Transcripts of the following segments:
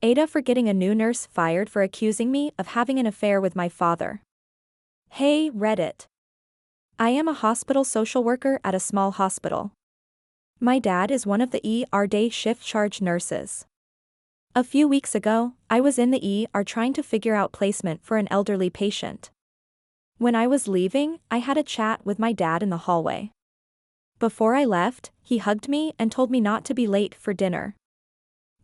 AITA for getting a new nurse fired for accusing me of having an affair with my father. Hey, Reddit. I am a hospital social worker at a small hospital. My dad is one of the ER day shift charge nurses. A few weeks ago, I was in the ER trying to figure out placement for an elderly patient. When I was leaving, I had a chat with my dad in the hallway. Before I left, he hugged me and told me not to be late for dinner.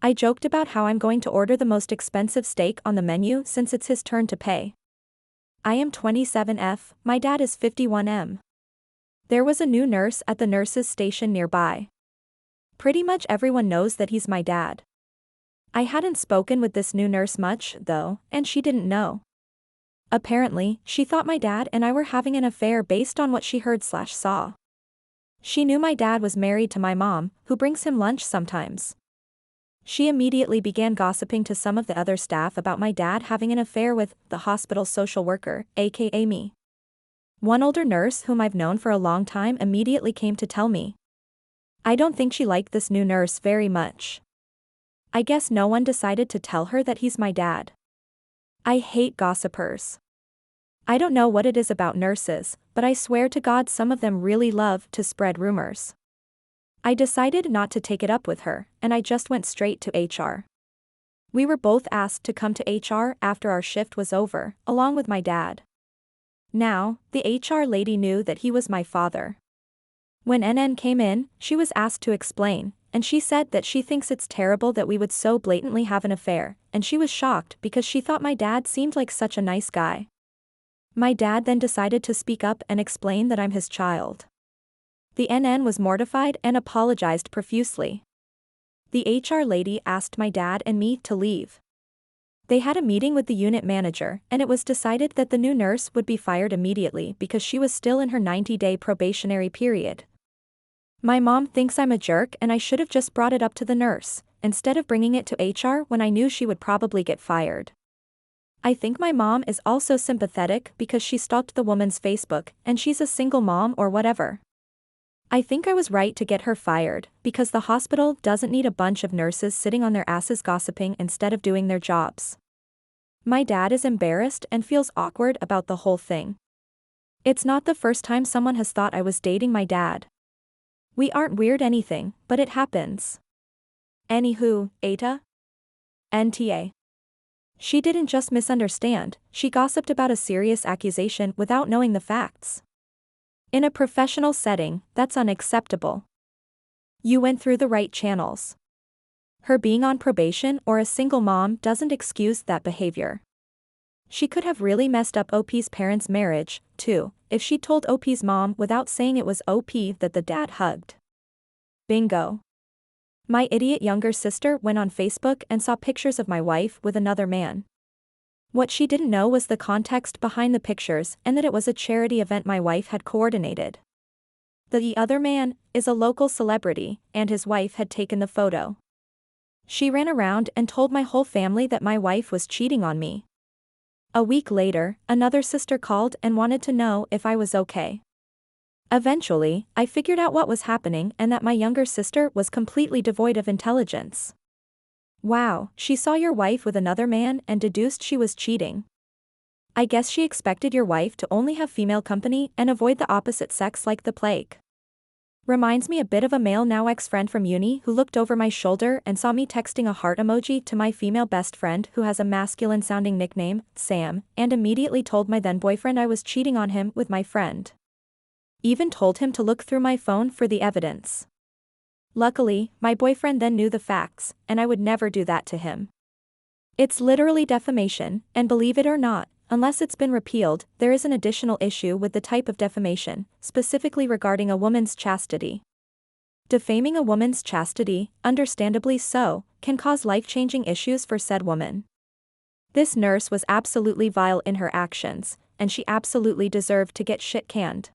I joked about how I'm going to order the most expensive steak on the menu since it's his turn to pay. I am 27F, my dad is 51M. There was a new nurse at the nurses' station nearby. Pretty much everyone knows that he's my dad. I hadn't spoken with this new nurse much, though, and she didn't know. Apparently, she thought my dad and I were having an affair based on what she heard/saw. She knew my dad was married to my mom, who brings him lunch sometimes. She immediately began gossiping to some of the other staff about my dad having an affair with the hospital social worker, aka me. One older nurse whom I've known for a long time immediately came to tell me. I don't think she liked this new nurse very much. I guess no one decided to tell her that he's my dad. I hate gossipers. I don't know what it is about nurses, but I swear to God some of them really love to spread rumors. I decided not to take it up with her, and I just went straight to HR. We were both asked to come to HR after our shift was over, along with my dad. Now, the HR lady knew that he was my father. When NN came in, she was asked to explain, and she said that she thinks it's terrible that we would so blatantly have an affair, and she was shocked because she thought my dad seemed like such a nice guy. My dad then decided to speak up and explain that I'm his child. The NN was mortified and apologized profusely. The HR lady asked my dad and me to leave. They had a meeting with the unit manager, and it was decided that the new nurse would be fired immediately because she was still in her 90-day probationary period. My mom thinks I'm a jerk and I should have just brought it up to the nurse, instead of bringing it to HR when I knew she would probably get fired. I think my mom is also sympathetic because she stalked the woman's Facebook and she's a single mom or whatever. I think I was right to get her fired, because the hospital doesn't need a bunch of nurses sitting on their asses gossiping instead of doing their jobs. My dad is embarrassed and feels awkward about the whole thing. It's not the first time someone has thought I was dating my dad. We aren't weird anything, but it happens. Anywho, AITA? NTA. She didn't just misunderstand, she gossiped about a serious accusation without knowing the facts. In a professional setting, that's unacceptable. You went through the right channels. Her being on probation or a single mom doesn't excuse that behavior. She could have really messed up OP's parents' marriage, too, if she told OP's mom without saying it was OP that the dad hugged. Bingo. My idiot younger sister went on Facebook and saw pictures of my wife with another man. What she didn't know was the context behind the pictures and that it was a charity event my wife had coordinated. The other man is a local celebrity, and his wife had taken the photo. She ran around and told my whole family that my wife was cheating on me. A week later, another sister called and wanted to know if I was okay. Eventually, I figured out what was happening and that my younger sister was completely devoid of intelligence. Wow, she saw your wife with another man and deduced she was cheating. I guess she expected your wife to only have female company and avoid the opposite sex like the plague. Reminds me a bit of a male now ex-friend from uni who looked over my shoulder and saw me texting a heart emoji to my female best friend who has a masculine-sounding nickname, Sam, and immediately told my then-boyfriend I was cheating on him with my friend. Even told him to look through my phone for the evidence. Luckily, my boyfriend then knew the facts, and I would never do that to him. It's literally defamation, and believe it or not, unless it's been repealed, there is an additional issue with the type of defamation, specifically regarding a woman's chastity. Defaming a woman's chastity, understandably so, can cause life-changing issues for said woman. This nurse was absolutely vile in her actions, and she absolutely deserved to get shit-canned.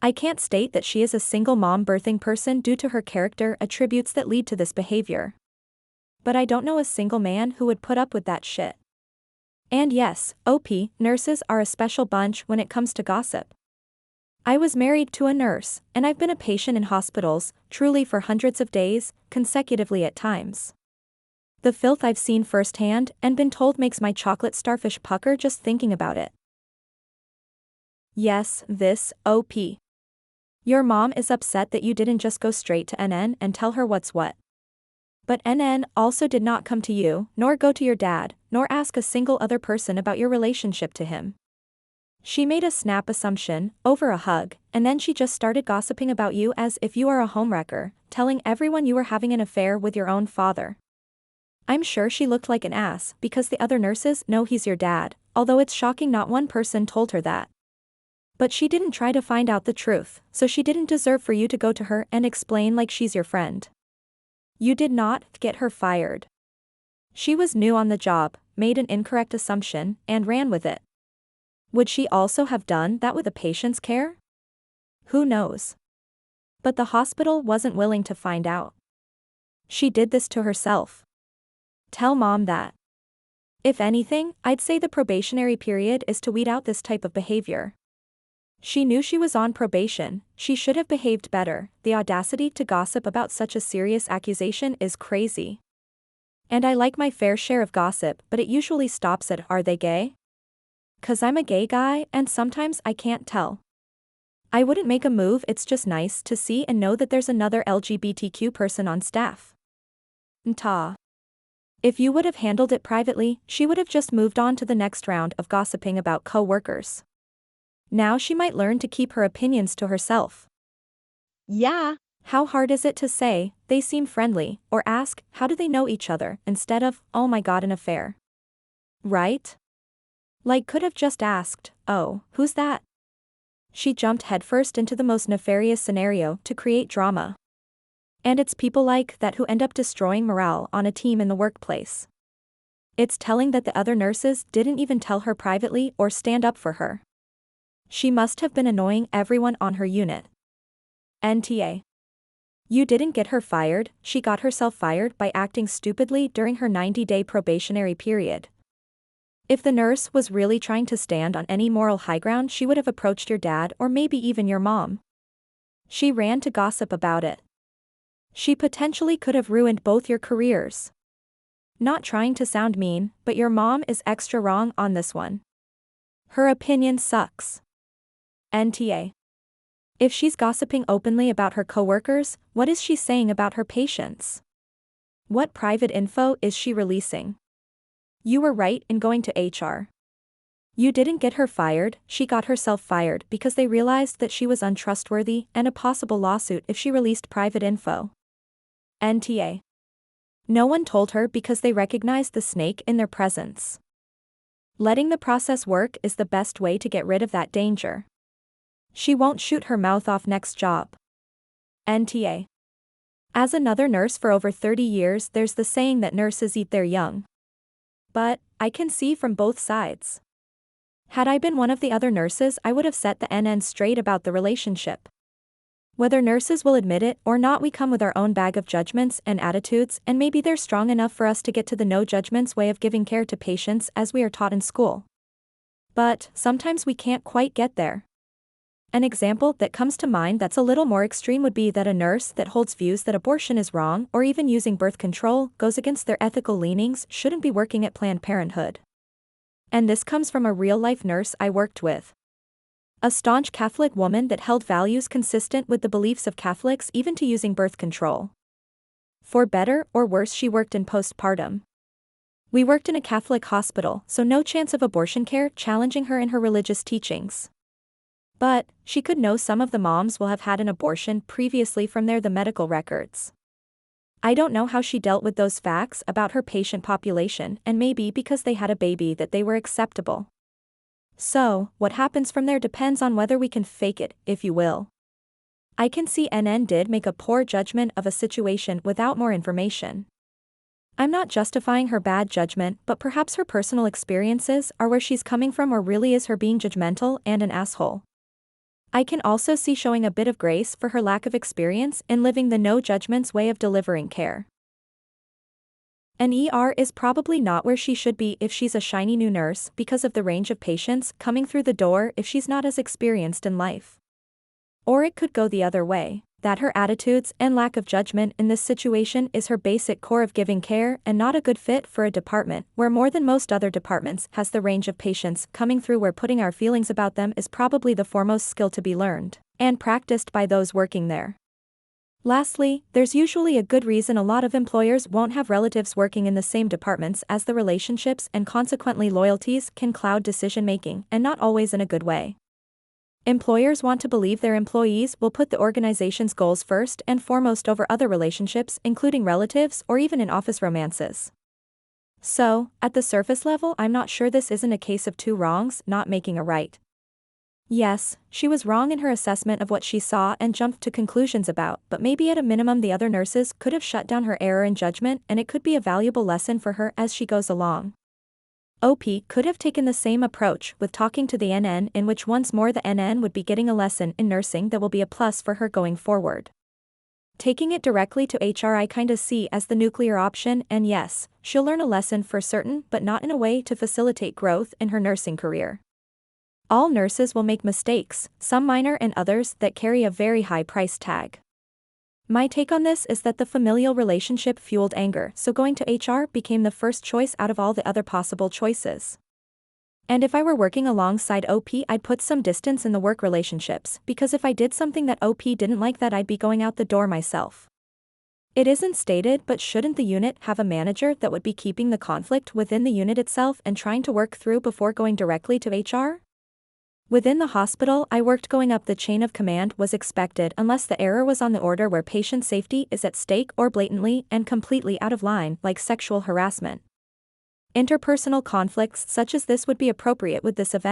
I can't state that she is a single mom birthing person due to her character attributes that lead to this behavior. But I don't know a single man who would put up with that shit. And yes, OP, nurses are a special bunch when it comes to gossip. I was married to a nurse, and I've been a patient in hospitals, truly for hundreds of days, consecutively at times. The filth I've seen firsthand and been told makes my chocolate starfish pucker just thinking about it. Yes, this, OP. Your mom is upset that you didn't just go straight to NN and tell her what's what. But NN also did not come to you, nor go to your dad, nor ask a single other person about your relationship to him. She made a snap assumption, over a hug, and then she just started gossiping about you as if you are a homewrecker, telling everyone you were having an affair with your own father. I'm sure she looked like an ass because the other nurses know he's your dad, although it's shocking not one person told her that. But she didn't try to find out the truth, so she didn't deserve for you to go to her and explain like she's your friend. You did not get her fired. She was new on the job, made an incorrect assumption, and ran with it. Would she also have done that with a patient's care? Who knows? But the hospital wasn't willing to find out. She did this to herself. Tell mom that. If anything, I'd say the probationary period is to weed out this type of behavior. She knew she was on probation, she should have behaved better. The audacity to gossip about such a serious accusation is crazy. And I like my fair share of gossip, but it usually stops at, "Are they gay?" 'Cause I'm a gay guy and sometimes I can't tell. I wouldn't make a move, it's just nice to see and know that there's another LGBTQ person on staff. AITAH. If you would have handled it privately, she would have just moved on to the next round of gossiping about co-workers. Now she might learn to keep her opinions to herself. Yeah, how hard is it to say, "They seem friendly," or ask, "How do they know each other," instead of, "Oh my god, an affair." Right? Like could have just asked, "Oh, who's that?" She jumped headfirst into the most nefarious scenario to create drama. And it's people like that who end up destroying morale on a team in the workplace. It's telling that the other nurses didn't even tell her privately or stand up for her. She must have been annoying everyone on her unit. NTA. You didn't get her fired, she got herself fired by acting stupidly during her 90-day probationary period. If the nurse was really trying to stand on any moral high ground, she would have approached your dad or maybe even your mom. She ran to gossip about it. She potentially could have ruined both your careers. Not trying to sound mean, but your mom is extra wrong on this one. Her opinion sucks. NTA. If she's gossiping openly about her coworkers, what is she saying about her patients? What private info is she releasing? You were right in going to HR. You didn't get her fired, she got herself fired because they realized that she was untrustworthy and a possible lawsuit if she released private info. NTA. No one told her because they recognized the snake in their presence. Letting the process work is the best way to get rid of that danger. She won't shoot her mouth off next job. NTA. As another nurse for over 30 years, there's the saying that nurses eat their young. But I can see from both sides. Had I been one of the other nurses, I would have set the NN straight about the relationship. Whether nurses will admit it or not, we come with our own bag of judgments and attitudes, and maybe they're strong enough for us to get to the no judgments way of giving care to patients as we are taught in school. But sometimes we can't quite get there. An example that comes to mind that's a little more extreme would be that a nurse that holds views that abortion is wrong or even using birth control goes against their ethical leanings shouldn't be working at Planned Parenthood. And this comes from a real-life nurse I worked with. A staunch Catholic woman that held values consistent with the beliefs of Catholics even to using birth control. For better or worse, she worked in postpartum. We worked in a Catholic hospital, so no chance of abortion care challenging her in her religious teachings. But she could know some of the moms will have had an abortion previously from the medical records. I don't know how she dealt with those facts about her patient population, and maybe because they had a baby that they were acceptable. So, what happens from there depends on whether we can fake it, if you will. I can see NN did make a poor judgment of a situation without more information. I'm not justifying her bad judgment, but perhaps her personal experiences are where she's coming from, or really is her being judgmental and an asshole. I can also see showing a bit of grace for her lack of experience in living the no judgments way of delivering care. An ER is probably not where she should be if she's a shiny new nurse because of the range of patients coming through the door if she's not as experienced in life. Or it could go the other way, that her attitudes and lack of judgment in this situation is her basic core of giving care and not a good fit for a department where more than most other departments has the range of patients coming through where putting our feelings about them is probably the foremost skill to be learned and practiced by those working there. Lastly, there's usually a good reason a lot of employers won't have relatives working in the same departments, as the relationships and consequently loyalties can cloud decision-making, and not always in a good way. Employers want to believe their employees will put the organization's goals first and foremost over other relationships, including relatives or even in-office romances. So, at the surface level, I'm not sure this isn't a case of two wrongs not making a right. Yes, she was wrong in her assessment of what she saw and jumped to conclusions about, but maybe at a minimum the other nurses could have shut down her error in judgment, and it could be a valuable lesson for her as she goes along. OP could have taken the same approach with talking to the NN, in which once more the NN would be getting a lesson in nursing that will be a plus for her going forward. Taking it directly to HR I kinda see as the nuclear option, and yes, she'll learn a lesson for certain, but not in a way to facilitate growth in her nursing career. All nurses will make mistakes, some minor and others that carry a very high price tag. My take on this is that the familial relationship fueled anger, so going to HR became the first choice out of all the other possible choices. And if I were working alongside OP, I'd put some distance in the work relationships, because if I did something that OP didn't like, that I'd be going out the door myself. It isn't stated, but shouldn't the unit have a manager that would be keeping the conflict within the unit itself and trying to work through before going directly to HR? Within the hospital I worked, going up the chain of command was expected unless the error was on the order where patient safety is at stake or blatantly and completely out of line, like sexual harassment. Interpersonal conflicts such as this would be appropriate with this event.